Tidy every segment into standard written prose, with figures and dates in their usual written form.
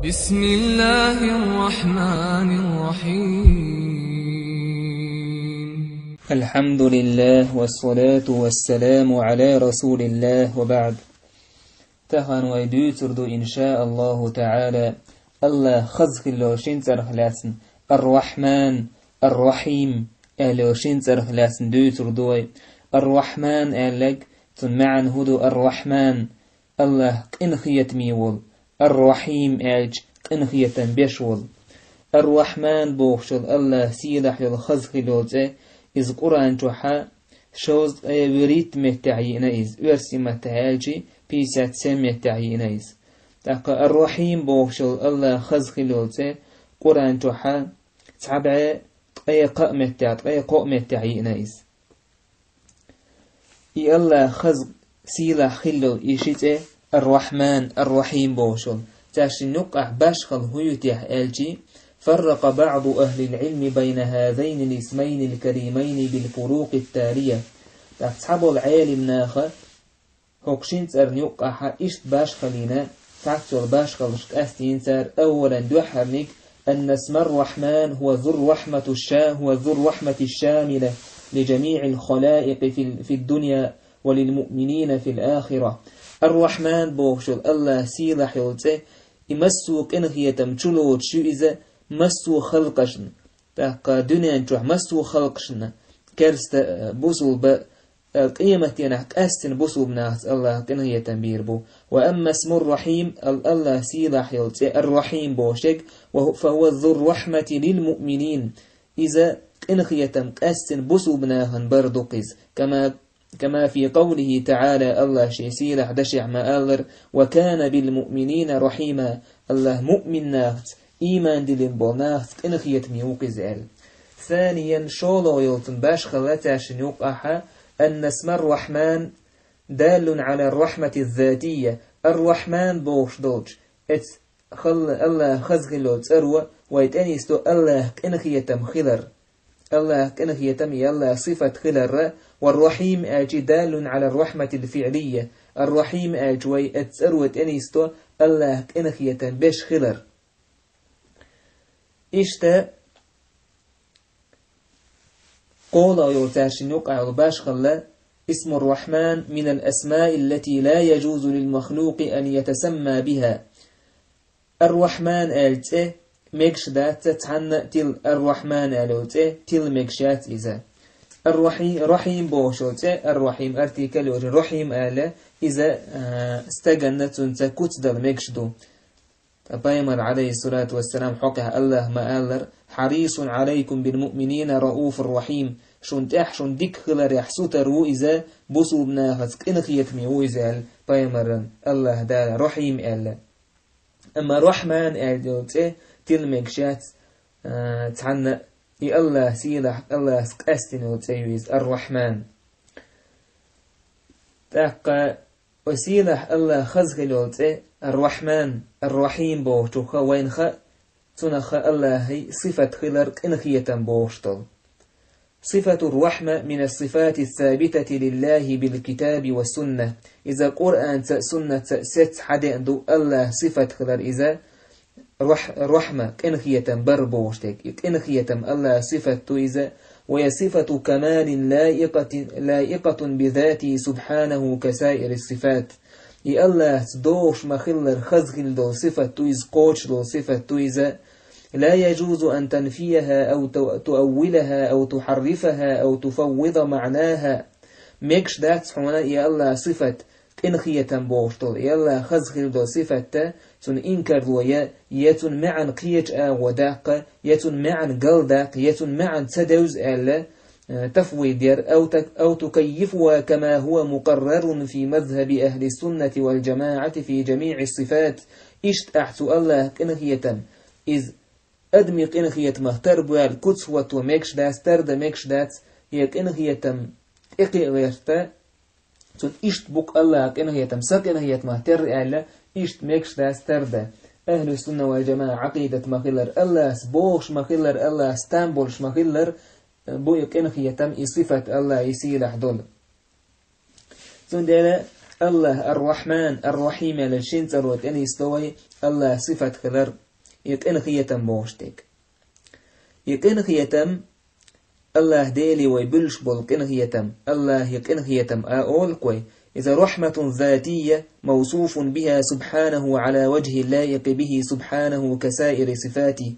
بسم الله الرحمن الرحيم. الحمد لله والصلاة والسلام على رسول الله وبعد. تهان ويدوتردو إن شاء الله تعالى الله خزق اللوشين ترخلاسن الرحمن الرحيم اللوشين ترخلاسن دوتردوي الرحمن ألق تنمعن هدو الرحمن الله إنخيت ميول الرحيم ألج إنخية بيشول الرحمن بوخشل الله سيدح الخزق اللوزة إذ قرآن جوحا شوز وريت متعينا إذ ورسي متعالجي بيسات سمي تعينا إذ تاقى الرحيم بوخشل الله خزق اللوزة قرآن جوحا تعبع أي قاء متعينا إذ إي الله خزق سيلا خلل إيشيته الرحمن الرحيم بوشل تاشي نقع باشخل هيوتيح ألجي فرق بعض أهل العلم بين هذين الاسمين الكريمين بالفروق التالية تحسب العالم ناخا هوكشين تر نقع إشت باشخلنا تعكسر باشخل أستين تر أولا دوحرنك أن اسم الرحمن هو ذو الرحمة الشاملة لجميع الخلائق في الدنيا وللمؤمنين في الآخرة. الرحمن بوشل الله سيلح يلته يمسو كنخية تمشلو تشوئزة مسو خلقشن تاقا دنيا نجوح مسو خلقشن كرست بوصل قيمة ينحك أستن بوصل بناس الله كنخية تنبير بو. وأما اسم الرحيم الله سيلح يلته الرحيم بوشك فهو ذو الرحمة للمؤمنين إذا كنخية أستن بوصل بناهن بردقز كما في قوله تعالى الله شيسيلح دشع مآلر وكان بالمؤمنين رحيما الله مؤمن ناخت إيمان دلين بول ناخت إنخيت ميوقز أل. ثانيا شولو يلتن باش خلاتاش نوقعها أن اسم الرحمن دال على الرحمة الذاتية. الرحمن بوش دوج خل الله خزغلو تأروى ويتأنيستو الله إنخيتم خلر الله كنخيتم الله صفة خلر. والرحيم آجي دال على الرحمة الفعلية. الرحيم آجوي اتسروت أنيستو الله كنخيتم بش خلر. إشتا قول يوتاش نقع باش خلا اسم الرحمن من الأسماء التي لا يجوز للمخلوق أن يتسمى بها. الرحمن آلته مكش دات تتحن تل الرحمن آلوته تل مكشات إذا الرحيم بوشوته الرحيم أرتيكل الرحيم آله إذا استجنت تكوت دل مكشدو. بايمر عليه الصلاة والسلام حقها الله ما آلر حريص عليكم بالمؤمنين رؤوف الرحيم شون ديك خلر يحسوترو إذا بوصو بناهت إنخيت ميوزال بايمر الله دال رحيم آله. أما رحمن آلوته تل مكشات تحن الله سيلح الله سكستنو تيويز الرحمن تاقا وسيلح الله خزغلوته الرحمن الرحيم بوشتو وين تنخ الله هي صفة خلر إنخية بوشتل. صفة الرحمة من الصفات الثابتة لله بالكتاب والسنة. إذا قرآن سنة ست حدث الله صفة خلر إذا رحمة كنخية بربوشتك كنخية الله صفة إذا وهي صفة كمال لائقة بذاته سبحانه كسائر الصفات. الله دوش مخلر خزغل دو صفة إذ قوش دو صفة إذا لا يجوز أن تنفيها أو تؤولها أو تحرفها أو تفوض معناها. ميكش دات حونا يا الله صفة إنخية بوشتل يا الله خزغل دو صفة تن إنكر ويا يتن معا قيج وداق يتن معا قلداق يتن معا تدوز ألا تفويدير أو تكيفها كما هو مقرر في مذهب أهل السنة والجماعة في جميع الصفات. إشت أحسو الله إنخية إذ أدمق إنخية مهتربو الكتسوة ومكش داس ترد مكش داس يك إنخية إقي غيرتا تن إشت بك الله إنخية سك إنخية مهتر ألا إشت مكش داس ترد. أهل السنة والجماعة عقيدة مخلر الله سبوش مخلر الله ستامبولش مخلر بويك إنخية صفة الله يسيلح دول. تن ديلا الله الرحمن الرحيم للشين تروت أن يستوي الله صفة خلر يقن خيتم بوشتك يقن خيتم الله ديلي ويبلش بالقن خيتم الله يقن خيتم أقول كوي إذا رحمة ذاتية موصوف بها سبحانه على وجه اللائق به سبحانه كسائر صفاته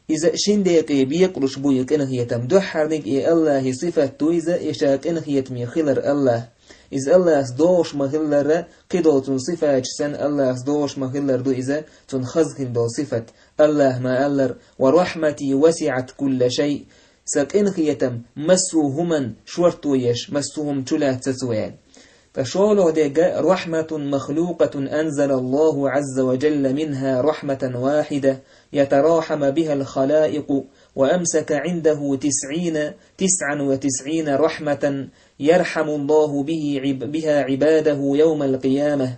إذا شندق بيقرش بو يقن خيتم دحرنك الله صفة تويزا يشاقن خيتم خلر الله إذا الله أصدوش مخلر قدو تن صفة سن الله أصدوش مخلر دو إذا تن خزخل دو صفة الله ما ألر ورحمتي وسعت كل شيء ساقن خيتم مسوهما شورتويش مسوهم تلا تسويل فشولو ديجا رحمة مخلوقة أنزل الله عز وجل منها رحمة واحدة يتراحم بها الخلائق وأمسك عنده 99 رحمة يرحم الله بها عباده يوم القيامة.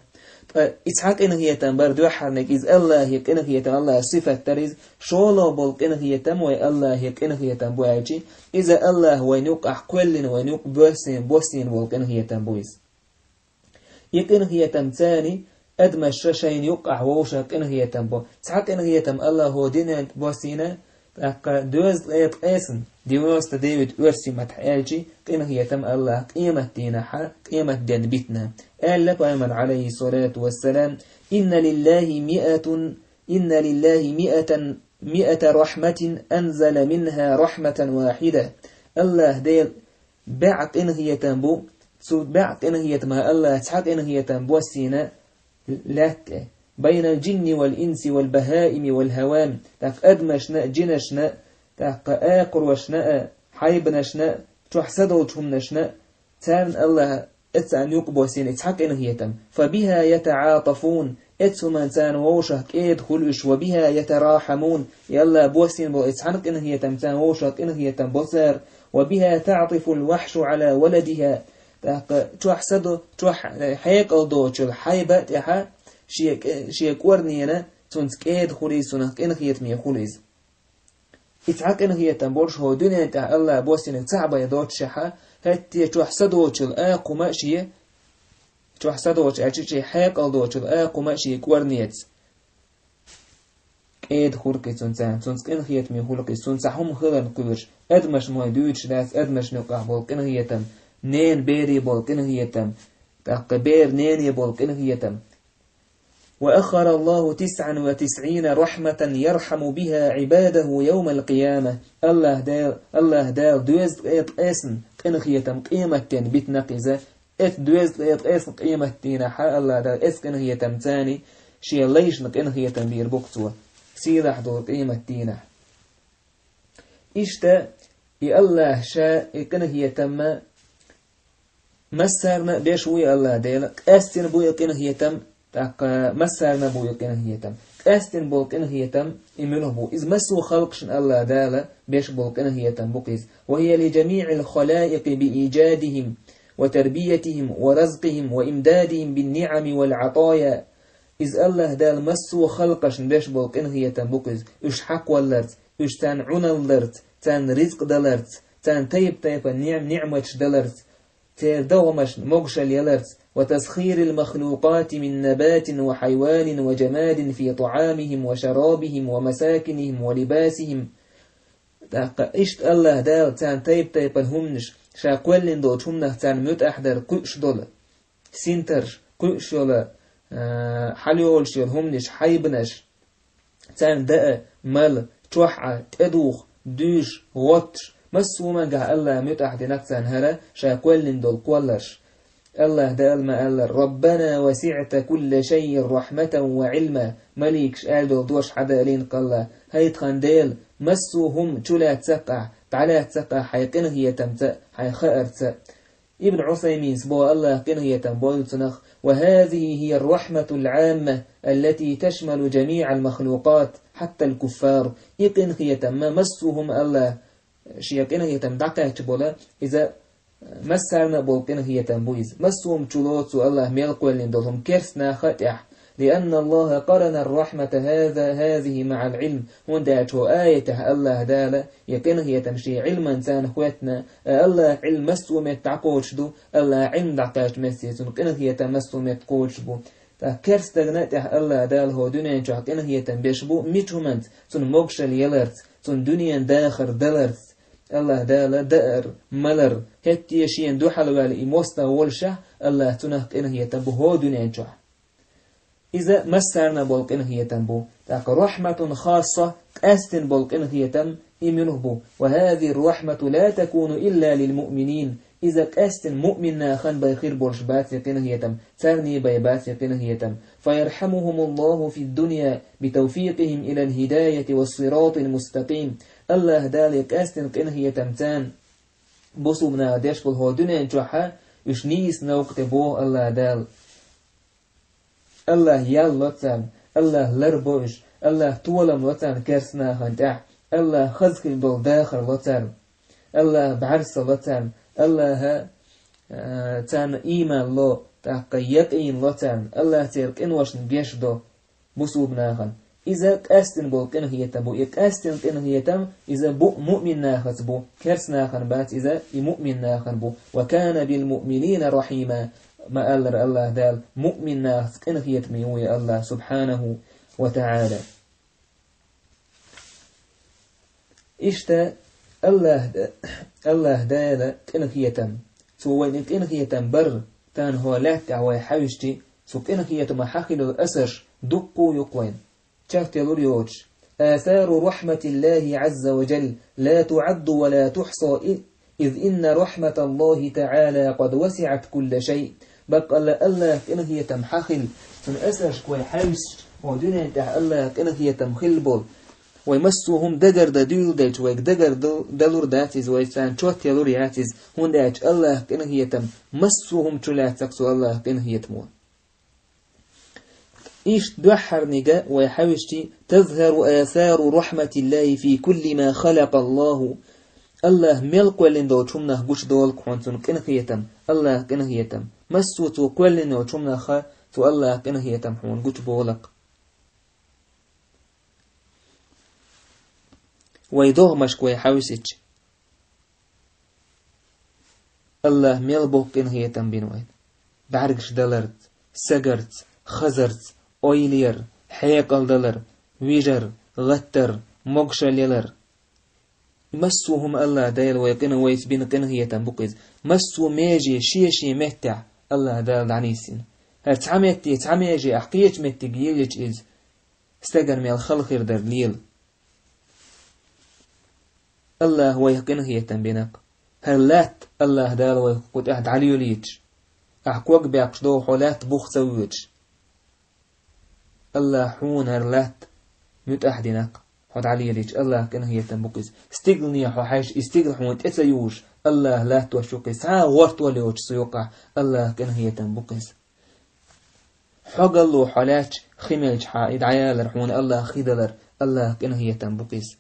إسحاق إن هي تنبر دوحرنك إذ الله يك إن هي الله صفة تريز شولو بولك إن هي تموي الله يك إن هي تنبوعجي إذا الله وينوك أحكولن وينوك بوسين بولك إن هي تنبويز يكن هي تمتاني أدم الشاشين يقع ووشك إن هي تنبو تحق إن هي تم الله هو دين بوسينا دوز ليت قيسن ديوست ديويد ورسي متحيالجي إن هي تم الله قيمة دينها قيمة دين بيتنا قال لك أيمن عليه الصلاة والسلام إن لله مئة رحمة أنزل منها رحمة واحدة الله ديل بعق إن هي تنبو بعق إن هي تما الله تحق إن هي تنبوسينا لك بين الجن والإنس والبهائم والهوام تاك أدمشنا جنشنا تاك آقر وشنا حيبنشنا تحسدو تهمنشنا تان الله اتسان يقبوسين تحق إن هي تم فبها يتعاطفون اتسمان تان ووشك ايد خلوش وبها يتراحمون يلا بوسين بو اتحنق إن هي تم تان ووشك إن هي تم بصر وبها تعطف الوحش على ولدها تحسدو حيقل دوچل حيبة تحا شيك ورنينا تنسكيد خليز سنك إن هي تمي خليز اتحق إن هي تنبورش هو دنيا تح الله بوسين تعبا يدوت شحا هاتي تحسدوچل آقما شيه تحسدوچ أجيشي حيقل دوچل آقما شيك ورنيت ايد خوركي تنسان تنسك إن هي تمي خلقي تنسحهم خلن قبرش أدمش موي دوش لاس أدمش نقع بولك إن هي تم نين بيري بولك إن هي تم تقبير نين بولك إن هي تم وأخر الله 99 رحمة يرحم بها عباده يوم القيامة الله دال دوز اسن إن هي تم قيمة بيت نقزة دوز اسن قيمة تينحا الله دال اسن هي تم تاني شي ليش نق إن هي تم بير بوكتوا سيدح دور قيمة تينح إشتا الله شاء إن هي تم مسرنا بيشوي الله ديلك أستن بو يقين هي تم تاق مسرنا بو يقين هي تم أستن بو يقين هي تم إمله بو إذ مسوا خلقشن الله دالا بيش بو يقين هي تم بقيز وهي لجميع الخلائق بإيجادهم وتربيتهم ورزقهم وإمدادهم بالنعم والعطايا إذ الله دال مسوا خلقشن بيش بو يقين هي تم بقيز إش حق واللرت إش تان عنالرت تان رزق دلرت تان تيب نعمة دلرت تردومش مغشل يلرت وتسخير المخلوقات من نبات وحيوان وجماد في طعامهم وشرابهم ومساكنهم ولباسهم إشت الله دال تان تيب الهمنش شاقولن دوت همنه تان مت أحدر قش دول سنتر قش يولا حليولش الهمنش حيبنش تان داء مل توحع تدوخ دوش غطش مسوما قال الله متأحد نكتان هلا شاكولن دول قولش الله دال ما الله ربنا وسعت كل شيء رحمة وعلما مليكش آل دول دوش حدا لين قال هيت خانديل مسوهم تلا تسقع تعالى تسقع حيقن هي تمتأ حيخأرت ابن عثيمين سبوا الله قن هي تنبول تنخ وهذه هي الرحمة العامة التي تشمل جميع المخلوقات حتى الكفار يقن هي تم مسوهم الله شيقين هي تم دقة تبولا إذا مسرنا بولقين هي تم بويز مسوهم تلوت الله ميلقوا اللي دولهم كرسنا خطح لأن الله قرن الرحمة هذه مع العلم ونداتو آية الله دالة يكن هي تمشي علما إنسان خواتنا الله علم مسومت تعقوشدو الله علم دعقاش مسيسون كن هي تمسومت قوشبو كرستغنته الله دال هو دنيا جو كن هي تنبشبو ميتومنت سن موكشل يلرت سن دنيا داخر دلرت الله دالا دار ملر هتي يشين دو حلوال إموستا والشه الله تنه كن هي تنبو هو دنيا جو إذا مسرنا بولقن هي تنبو تاك رحمة خاصة أستن بولقن هي تم إمنه بو وهذه الرحمة لا تكون إلا للمؤمنين إذا كأستن مؤمننا خان بيخير بورش باتقين هي تم ثاني بيباتقين هي تم فيرحمهم الله في الدنيا بتوفيقهم إلى الهداية والصراط المستقيم الله دالك أستن قن هي تمتان بصوبنا ديشكل هو دنيا جوحا يشنيس نوكتبوه الله دال الله يالوتان الله لربوش الله تولم لوتان كرسنا هنتع الله خذك دول داخل لوتان الله بعرس لوتان الله تان إيمان لو تحقيقين لوتان الله تيرك إنوش نبيش دو بصوبنا هن إذا كأستن بو كن هي تبو يكأستن كن هي تم إذا بو مؤمن ناخذ بو كرسنا هن بات إذا مؤمن ناخذ بو وكان بالمؤمنين رحيما ما ألر الله دال مؤمن ناس كن هي تميوي الله سبحانه وتعالى إشتا الله دال كن هي تم سوين كن هي تم بر تان هو لا تعوي حوشتي سو كن هي تم حقل الأسر دقو يقوين شافت يلوريوش آثار رحمة الله عز وجل لا تعد ولا تحصى إذ إن رحمة الله تعالى قد وسعت كل شيء بقى الله كأنه هي تمحخل تنأسر كوي حوش ودون انتح الله كأنه هي تمخل بول ويمسوهم دقر دول داج ويك دقر دلور داتيز ويسان شوت يلور ياتيز هون داج الله كأنه هي تم مسوهم تلات تقسو الله كأنه هي تمون إيش دوحر نجا ويحوشتي تظهر آثار رحمة الله في كل ما خلق الله الله ملك ولندو تشمنا غوش دول كونتون كأنه هي تم الله كأنه هي تم مسو تو كلنا وشمنا خا تو الله كأنه هي تم حون غوش بولك ويدوه مشكوي حوسج الله ملبو كأنه هي تم بينوين بعرقش دلرت سجرت خزرت أويلير حيقل دلر ويجر غتر مقشل يلر مسوهم الله دايل ويقين ويثبين قنه يتنبقز مسو ميجي شيشي مهتع الله دايل دعنيسين تعميجي أحقيت متقيلج إز استقر من الخلق يردر ليل الله ويقينه يتنبينك هلات الله دايل ويقود أحد عليو ليج أحقوك بيقشدو حولات بوخ سويج الله حون هرلات متأحدينك حد علي ليش الله كأنه يتنبقز استقلني حوحيش استقل حون تسيوش الله لا توشوقز ورت وليوش سيوقع الله كأنه يتنبقز حقلو حالات خميج حائد عيالر حون الله خيدلر الله كأنه يتنبقز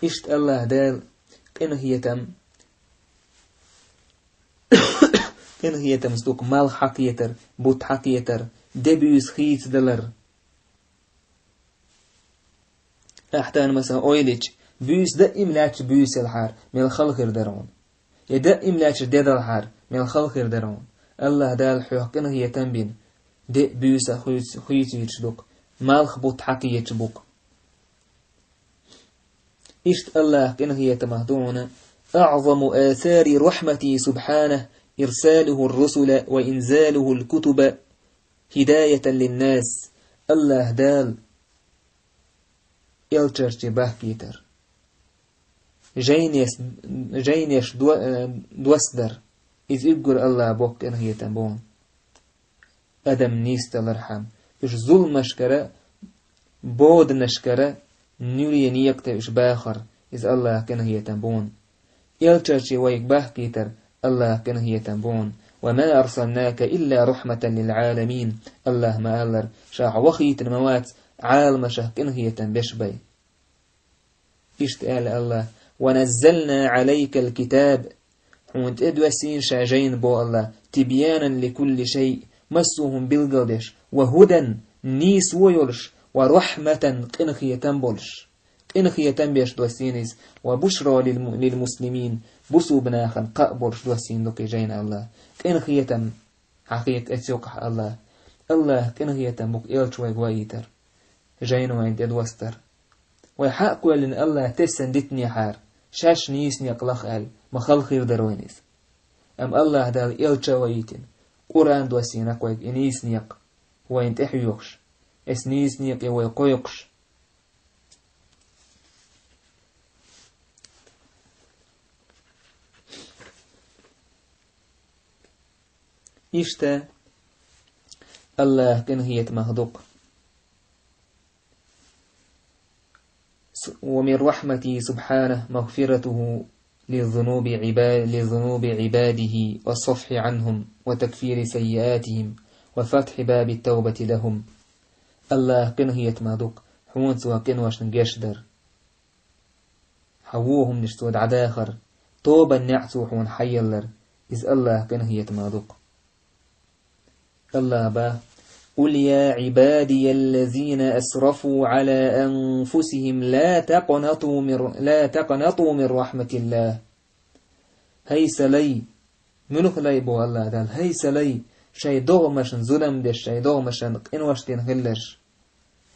إشت الله دال كأنه يتم كأنه يتم ستوك مال حقيتر بوت حقيتر دبيوس خيت دلر احتان مثلا اويليج بيوس دائم لاش بيوس الحار من الخلق يردرون يدائم لاش ديد الحار من الخلق يردرون الله دال حقنه يتنبين دي بيوس خيت يتشدوك مال بوت حقيت بوك إشت الله كأنه يتمهدون أعظم آثار رحمتي سبحانه إرساله الرسل وإنزاله الكتب هداية للناس الله دال يلترش بحكيتر جينيش دوسدر إذ يقول الله بوك إنه يتنبون أدم نيست الرحم إش ظلم نشكرة بود نشكرة نوري نيكت إش باخر إذ الله كنه يتنبون يلترش ويك بحكيتر الله كنه يتنبون وما أرسلناك إلا رحمة للعالمين الله ما ألر شاع وخيت الموات عالم شهكنه يتنبشبي إشتقال الله ونزلنا عليك الكتاب وانت ادوسين شاجين بو الله تبيانا لكل شيء مسوهم بالقدش وهدى نيس ويولش ورحمة قنخية بولش قنخية بيش دوسينيز وبشرى للمسلمين بسو بناخن قابورش دوسين لكي جين الله قنخية حقيقة اتسوق الله الله قنخية بوك إلش ويقويتر جين وين ادوستر ويحقوا لن الله تسندتني حار شاش نيسني قلق قال مخلق يردروينيز أم الله دال إلشا ويتن قرآن دوسينك ويك إنيسنيق وين تحيوكش إسنيسنيق ويقويقش إشتا الله كنهية مهدوق ومن رحمته سبحانه مغفرته للذنوب عباده والصفح عنهم وتكفير سيئاتهم وفتح باب التوبة لهم الله كنهية مهدوق حون سوا كنوش نجشدر حووهم نشتود عداخر توبا نعسو حون حيالر إذ الله كنهية مهدوق الله با قل يا عبادي الذين أسرفوا على أنفسهم لا تقنطوا من رحمة الله هيس لي منك لي بو الله دال هيس لي شي دوغمشن ظلم دش شي دوغمشن إنوشتين هلش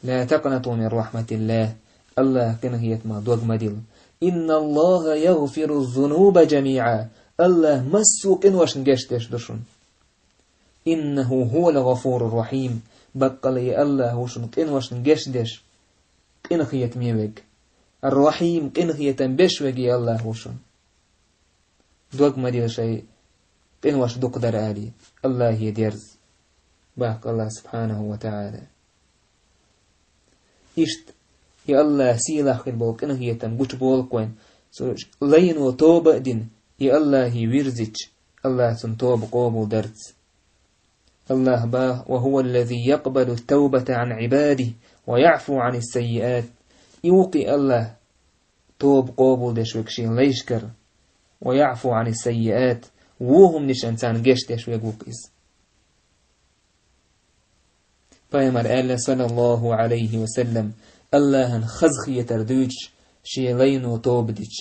لا تقنطوا من رحمة الله الله كنهية ما دوغ مدل إن الله يغفر الذنوب جميعا الله مسوك إنوشن جشتش دشن إنه هو الغفور الرحيم بقلي الله وشن وشن جشدش قنخية ميوج الرحيم قنخية بشوجي الله وشن دوق مدير شيء قنوش دوق در آلي الله يديرز باق الله سبحانه وتعالى إشت يا الله سيلا خلبو قنخية قوش بولقوين لين وطوبة دين يا الله ويرزج الله سنتوب قوبو درز الله باه وهو الذي يقبل التوبة عن عباده ويعفو عن السيئات يوقي الله توب قوبل دشوكشين ليشكر ويعفو عن السيئات وهم نش انسان جشت دشوكوكيز فيمر الله صلى الله عليه وسلم الله خزخي تردوج شيلين وتوبدج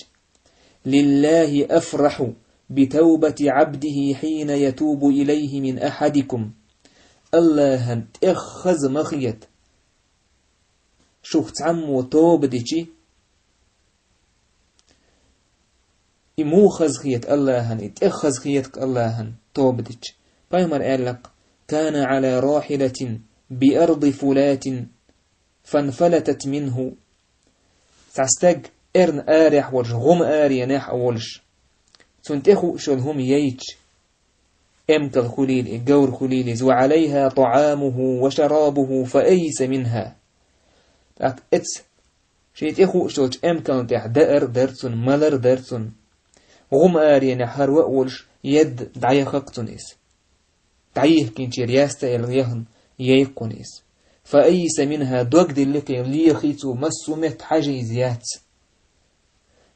لله أفرح بتوبة عبده حين يتوب إليه من أحدكم الله تأخذ مخيت شوخت عمو توبدجي إمو خزخيت الله تأخذ خيتك الله توبدج فيمر قالك كان على راحلة بأرض فلات فانفلتت منه تستج إرن آرح ورش غم آري ناح أولش سنتخو شلهم ييج امتل خليل الجور خليل وعليها طعامه وشرابه فأيس منها لك اتس شيتخو شلج امتل تح دأر درسن ملر درسن غم آري نحر وأولش يد دعيخقتنيس دعيه كنشير ياستا الغيهن ييقنيس فأيس منها دوغد اللقي ليخيتو مسومت حاجي زيات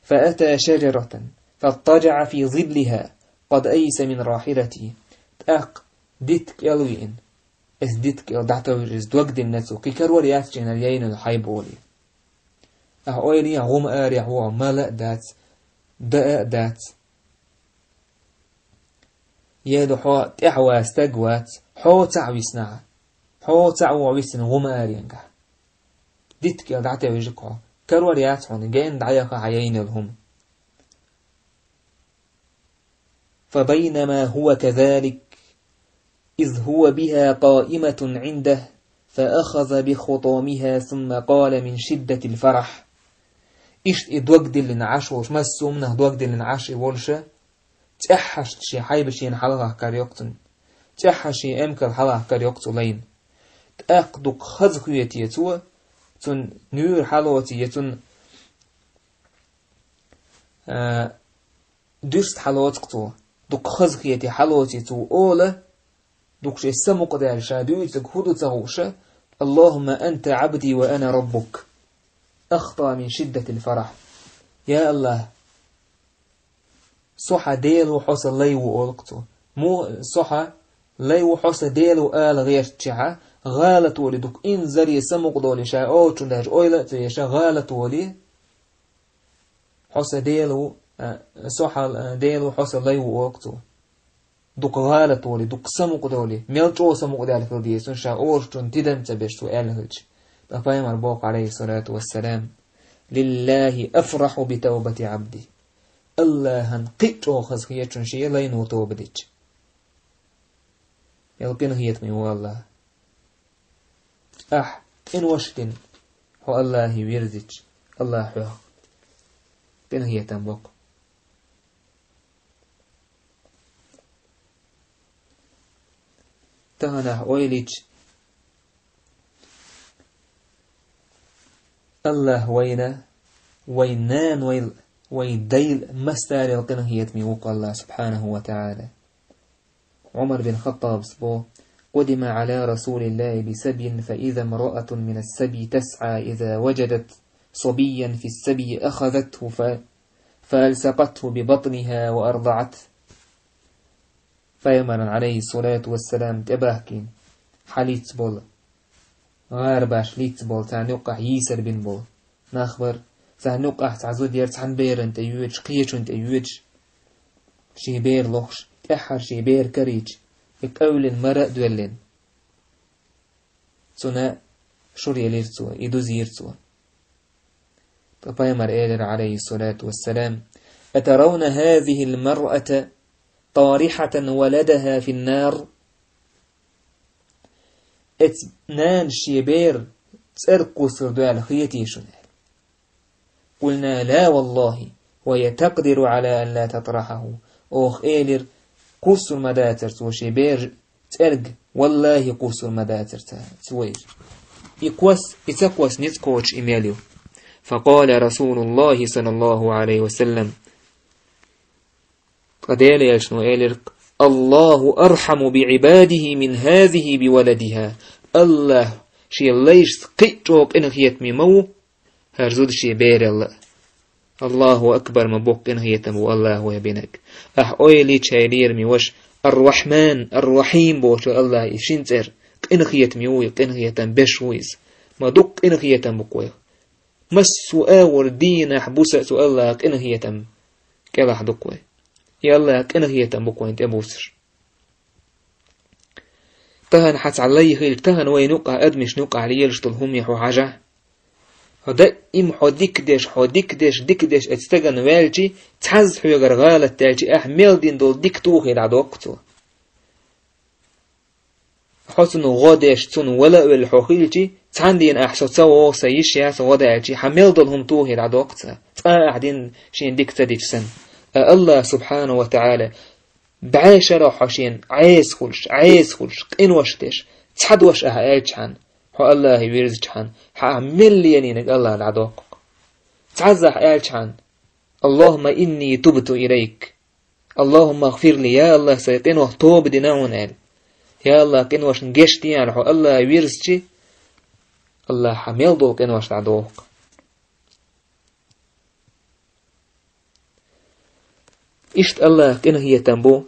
فأتى شجرة فاضطجع في ظلها قد أيس من راحلتي تأق ديتك يلوين اس ديتك يلدعتوجز دوغد النسو كي كروريات جناليين الحيبولي أهويني غم آري هو ملأ دات دأ دات يدو حو تحوى استقوات حو تعويسنا حو تعويسن غم آرينك ديتك يلدعتوجكو كروريات هون جين دعيق عيين الهم فبينما هو كذلك إذ هو بها قائمة عنده فأخذ بخطامها ثم قال من شدة الفرح إشت إدوغد اللي نعاش مسو منه دوغد اللي نعاش يولشه تأحشت شي حيبشين حلقه كاريوكتن تأحشي أمكال حلقه كاريوكتلين تأقدق خزقية يتوى تن نور حلوتي يتن دوست حلوتكتو دق خزقية حلوتي تو أولا دق شي السمق دار شادويتك هدو تغوشة اللهم أنت عبدي وأنا ربك أخطأ من شدة الفرح يا الله صحة ديلو حوص ليو أولقتو مو صحة ليو حوص ديلو آل غير تشعة غالت ولي دوك إن زري سمق دولي شا أو تندهج أويلة تيشا غالت ولي حوص ديلو صحة ديلو حوص ليو أولقتو دوك غالت ولي دوك سمق دولي ميلجو سمق دالك ديسون شا أورشتون تدم تبشتو آلهج بقايم البوق عليه الصلاة والسلام لله أفرح بتوبة عبدي الله هنقيت أخذ خياتشون شيء لا ينو توبديج يلقين خياتمي والله إن وشتن هو الله يرزج الله حيو قين خياتن بوق تهنا ويليج الله وينا وينان ويديل مستار القنهية ميوق الله سبحانه وتعالى عمر بن خطاب صبو قدم على رسول الله بسبي فإذا امرأة من السبي تسعى إذا وجدت صبيا في السبي أخذته فألسقته ببطنها وأرضعته فيمر عليه الصلاة والسلام تباهكين حليت بول غارباش ليت بول تعنقع يسر بن بول نخبر تعنقع تعزود يرت عن بير انت يوج قيش انت يوج شي بير لوخش تأحر شي بير كريج يقول مرأ دولين سنة شور يليرتوا يدوز يرتوا فيمر إيلر عليه الصلاة والسلام أترون هذه المرأة طارحة ولدها في النار اتنان شيبير تسرقوا سردوال خيتيشون قلنا لا والله وهي تقدر على أن لا تطرحه أوخ إيلر قصر مداتر وشيبير تسرق والله قصر مداتر تسوير يتقوس نتكوش إمياليو فقال رسول الله صلى الله عليه وسلم قد يليشنو إيلر الله أرحم بعباده من هذه بولدها الله شي ليش قيتوك إنه يتميمو هرزود شي بير الله أكبر مبوك إنه يتمو الله يبينك أويلي تشايلير ميوش الرحمن الرحيم بوش الله يشنتر إنه يتميوي إنه يتم بشويز ما دوك إنه يتم بكوي مسو آور دين حبوسة الله إنه يتم كلا حدوكوي يلا كأنه يتنبقوا انت أبوسر تهن حتى علي خيل تهن وينقع أدمش نقع ليلشتل هم يحو حاجة هدا إم حديك ديش اتستغن والجي تحز حيو غرغالة تالجي أحمل دين دول ديك توخي لعدوكتو حسنو غادش تونو ولا والحوخيلجي تاندين أحسو تسوو سيشيا سوادالجي حمل دول هم توخي لعدوكتو تاعدين شين ديك تديج سن الله سبحانه وتعالى بعيش روحشين عايز خلش إن وشتش تحد وش أهالجحن هو الله يرزجحن مليانينك الله العدوق تعزح أهالجحن اللهم إني تبت إليك اللهم اغفر لي يا الله سيقين وطوب ديناون يا الله كين وش نجشتي يعني هو الله يرزجي الله حميل دول كين وش العدوق إشت الله كأنه هي تنبو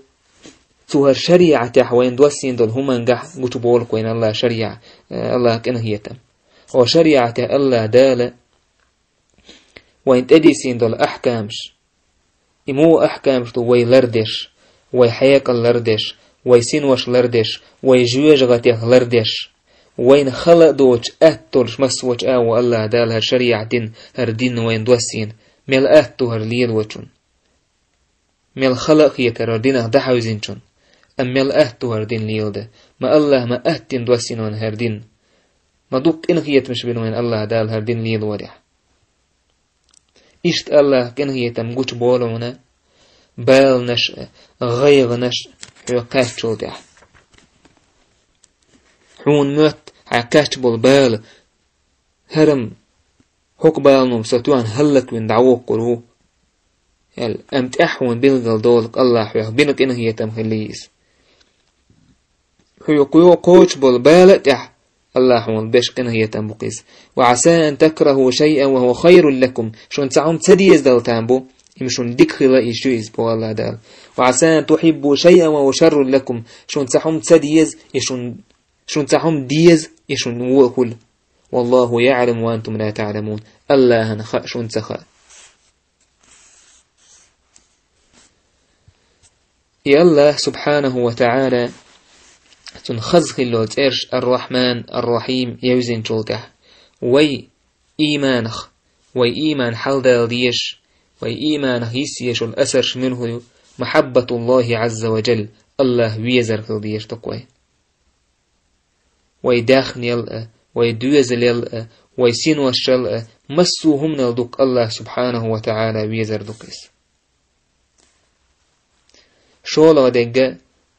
سوهر شريعة تحوين دوسين دول هما نجح قتبول كوين الله شريعة الله كأنه هي تم وشريعة الله دالة وين تديسين دول أحكامش إمو أحكامش دو وي لردش وي حياك لردش وي سينوش لردش وي جويج غتيه لردش وين خلق دوش أهتولش مسوش آو الله دالها شريعة دين هر دين وين دوسين ميل أهتو هر ليل وچون ميل خلق يتردينه دحوزينچون أم ميل أهتو هردين ليلده ما الله ما أهتين دوسين وان هردين ما دوك إنه يتمش بنوين الله دال هردين ليل ودح إشت الله كإنه يتمقوش بولونا بال نش غيغ نش حيوكاش دح حون موت حيوكاش بول بال هرم حق بالنوم ستوان هلك من دعوك قلوه أمت أحون بلغل دولك الله حيوه بينك إنه يتمخليس حيوكيو قوش بالبالة الله حون بيشك إنه يتمبقيس وعسى أن تكرهوا شيئا وهو خير لكم شون تعم تديز دل تنبو يمشون دكخلا يشويز بو الله دال وعسى أن تحبوا شيئا وهو شر لكم شون تحم تسديز شون تحم ديز يشون وكل والله يعلم وأنتم لا تعلمون الله نخاء شون تخاء يا الله سبحانه وتعالى تنخزخ اللو تيرش الرحمن الرحيم يوزن شوتح وي إيمانخ وي إيمان حلدال ديش وي إيمان هيسيش الأسرش منه محبة الله عز وجل الله ويزر خلديش تقوي وي داخن يلقى وي دوزل يلقى وي سينوش يلقى مسوهم نلدك الله سبحانه وتعالى ويزر دكس شولا دقا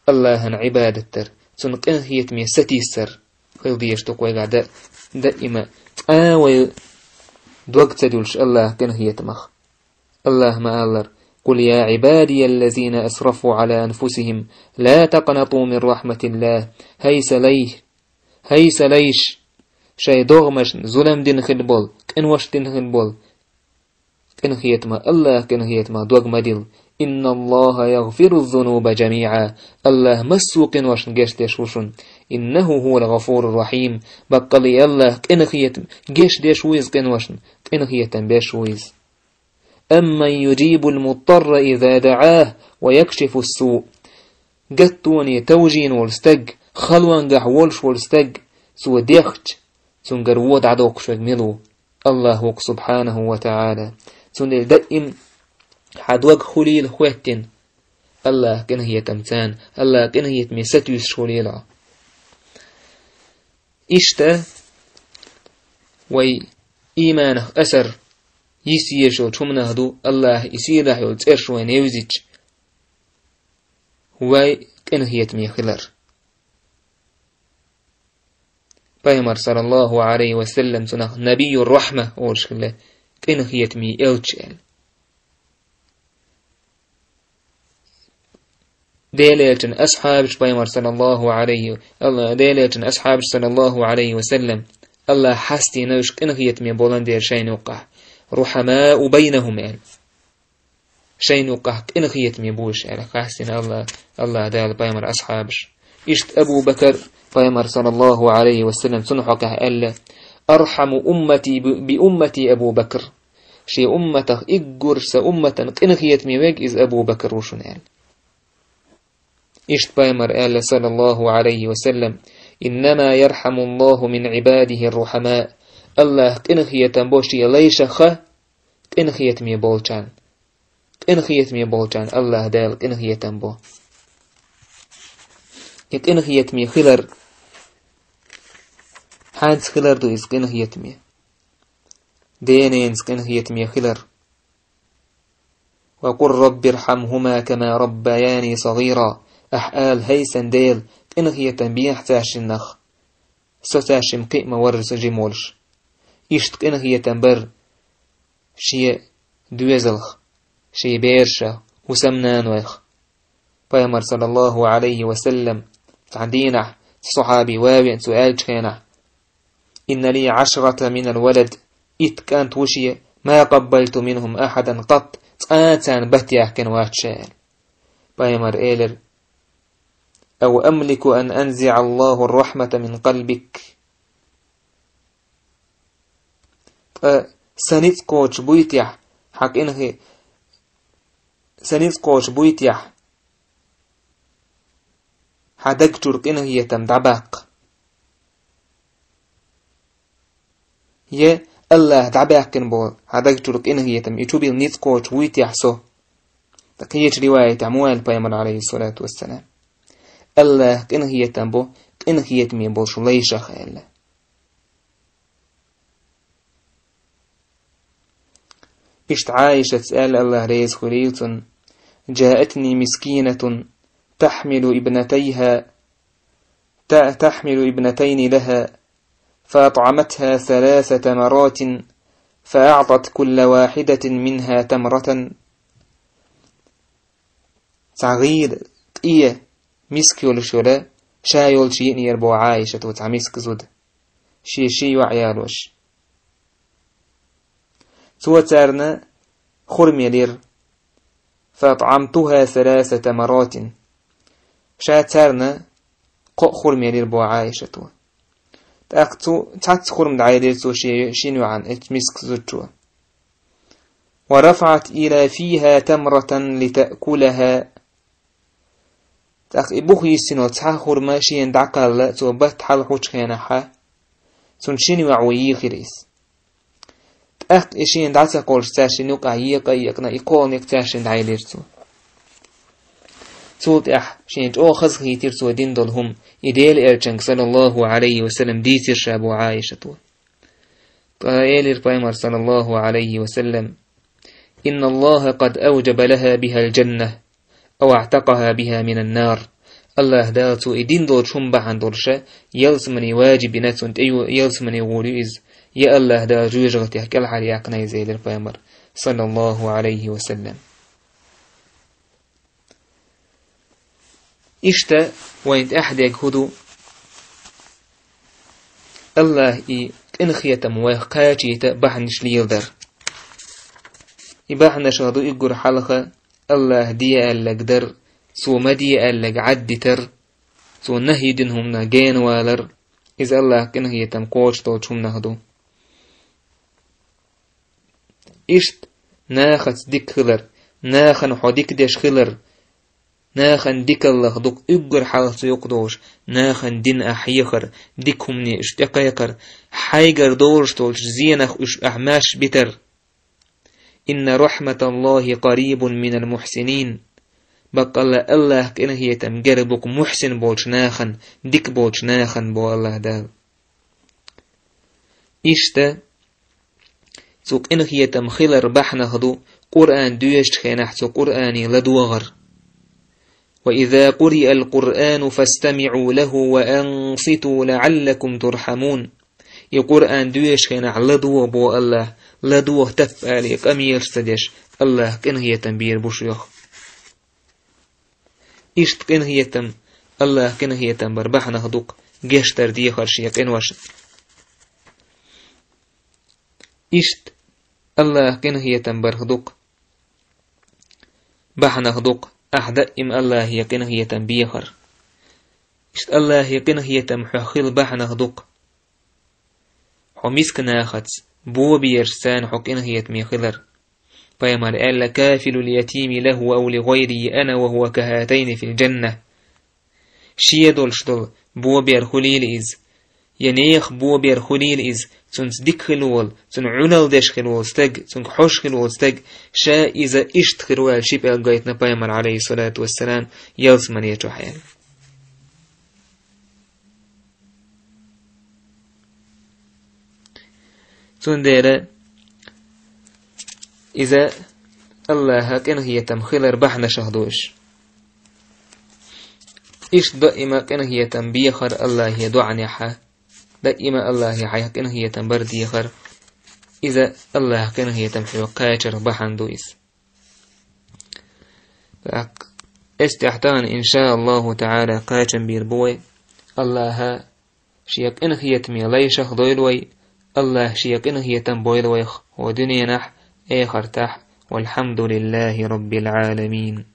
الله عبادتر سنقن هي تمي ستيسر خلديش تقوي قاعدة دائما وي دوق تدولش الله كن هي تمخ الله ما ألر قل يا عبادي الذين أسرفوا على أنفسهم لا تقنطوا من رحمة الله هيس ليش شي دغمش ظلم دين خلبول كن وش دين خلبول كن هيتما الله كن هيتما دوغ مدل إن الله يغفر الذنوب جميعا الله مسوق وش نجش وشن إنه هو الغفور الرحيم بقلي الله كن هيتم جيش ديش ويز كن وشن كن هيتم بيش ويز أمن يجيب المضطر إذا دعاه ويكشف السوء قطوني توجين والستق خلوان قحولش والستق سوى ديخت سنقر وود عدوك شغملو الله سبحانه وتعالى سنل دائم حدوك خليل خواتين الله كن هي تمتان الله كن هي تميستيس شوليلا إشتا وي إيمانه أسر يسيرشو تمنه دو الله يسيره يلترشو ونيوزيج وي كن هي تمي خلر بيمر صلى الله عليه وسلم سنه نبي الرحمة أولشكله كن هي تمي إلتشال ديليتن أصحابش بيمر صلى الله عليه الله ديليتن أصحابش صلى الله عليه وسلم الله حستي نوش كن هي تمي بولان دير شين وقع رحماء بينهم يعني شين وقع كن هي تمي بوش يعني حستي الله دال بيمر أصحابش إشت أبو بكر بيمر صلى الله عليه وسلم سنحك ألا أرحم أمتي بأمتي أبو بكر شي أمته إجرس أمة كن هي تمي ويج إز أبو بكر وشن يعني إشت بيمر قال صلى الله عليه وسلم إنما يرحم الله من عباده الرحماء الله كنخية تنبوشي ليش خ كنخية مي بولشان كنخية مي بولشان الله دال كنخية تنبو كنخية مي خلر حانس خلر دو إز كنخية مي دينينز كنخية مي خلر وقل رب ارحمهما كما ربياني صغيرا أحقال هيسن ديل إن هي تنبيح تاشن نخ ستاشم قيمة ورس جمولش إشت إن هي تنبر شيء دوزلخ شيء بيرشا وسمنان ويخ بيامر صلى الله عليه وسلم تعدينح صحابي واوين سؤال تخينح إن لي 10 من الولد إت كانت وشي ما قبلت منهم أحدا قط تآتان بهتيح كان واتشال بيامر إيلر أو أملك أن أنزع الله الرحمة من قلبك سنتقوش بويتيح حق إنه سنتقوش بويتيح حدقترك إنه يتمدعباق يا الله دعباق كنبول حدقترك إنه يتم يتوبيل نتقوش بويتيح سو تقيت رواية عموال بيمر عليه الصلاة والسلام الله كن هي تنبو كن هي تمي بولش ليش خيال إشت عايشة تسأل الله ريز خليلتن جاءتني مسكينة تحمل ابنتين لها فأطعمتها 3 مرات فأعطت كل واحدة منها تمرة تغيير إيه مسكيول شولا شايول شيء يربو عايشة وتعميسك زود شي وعيالوش سوى تارنا خرم يلير فأطعمتها 3 مرات شاترنا قخور ميرير بو عائشة تأخذ تخور من عائلة شينو عن اتمسك زوجوا ورفعت إلى فيها تمرة لتأكلها تأخ إبوه يسنو تخور ما شين دعقل توبت حلحوش خيانحا سنشينو عويي خريس تأخ إشين دعتا قولش تاشين يقع يقنا إقول نكتاشين عائلة تولت شين او خزخي ترسو دين دولهم إديل إرچنك صلى الله عليه وسلم ديتر شابو عائشة قائل البيمر صلى الله عليه وسلم إن الله قد أوجب لها بها الجنة أو اعتقها بها من النار الله داتو إدين دول شنبع عن دولشا يلسمني واجب نتون يلسمني غوريز يا الله دا جوجغتي كل حريقنا زيل البيمر صلى الله عليه وسلم إشتا وإنت أحدك هدو الله إنخيتم وقاتيت بحنش ليلدر إباحنش هدو إقر حلقة الله دي ألق در سو مدي ألق عدتر سو نهي دنهم نجين والر إذا الله إنخيتم قوش توشهم نهدو إشت ناخت ديك خلر ناخن حديك ديش خلر ناخن ديك الله دوك إقر حالة يقدوش ناخن دين أحيخر ديكهم ني اشتقايقر حيقر دورش تولش زينخ أحماش بتر إن رحمة الله قريب من المحسنين بقى الله كأنه يتم جربك محسن بولش ناخن ديك بولش ناخن بو الله دال إشتا سوك إنه يتم خلر بحنا هدو قرآن دويشت خينحتو قرآني لدوغر وإذا قرئ القرآن فاستمعوا له وأنصتوا لعلكم ترحمون القرآن دويش خينح لدو بو الله لدو تفعليك أمير ستدش الله كنه يتنبير بشيخ إشت كنه يتم الله كنه يتم بربحنا هدوك جشتر دي خرشيك إنوش إشت الله كنه يتم برهدوك بحنا هدوك أحد إم الله يقنه يتم بيخر إشت الله يقنه يتم حخيل بحنا هدوك حميسك ناخت بو بيرسان حقنه يتمي خلر فيمر ألا كافل اليتيم له أو لغيري أنا وهو كهاتين في الجنة شيدول شدول بو بير خليل إز ينيخ بو بير خليل إز تنس ديك خلول تن عنال ديش خلول ستج تن حوش خلول ستج شا إذا إشت خلول شيب القايتنا بيمر عليه الصلاة والسلام يلس من يتوحيان تن ديرا إذا الله كان هي تمخيل ربحنا شهدوش إيش دائما كان هي تنبيخر الله يدعني حا دائما الله يحيى كان هي تنبردي خر إذا الله كان هي تمحي وقايتر بحن دويس استحتان إن شاء الله تعالى قايتن بيربوي الله شيك إن هي تمي ليشخ دويلوي الله شيك إن هي تنبويلوي ودنيا نح آخر تح والحمد لله رب العالمين.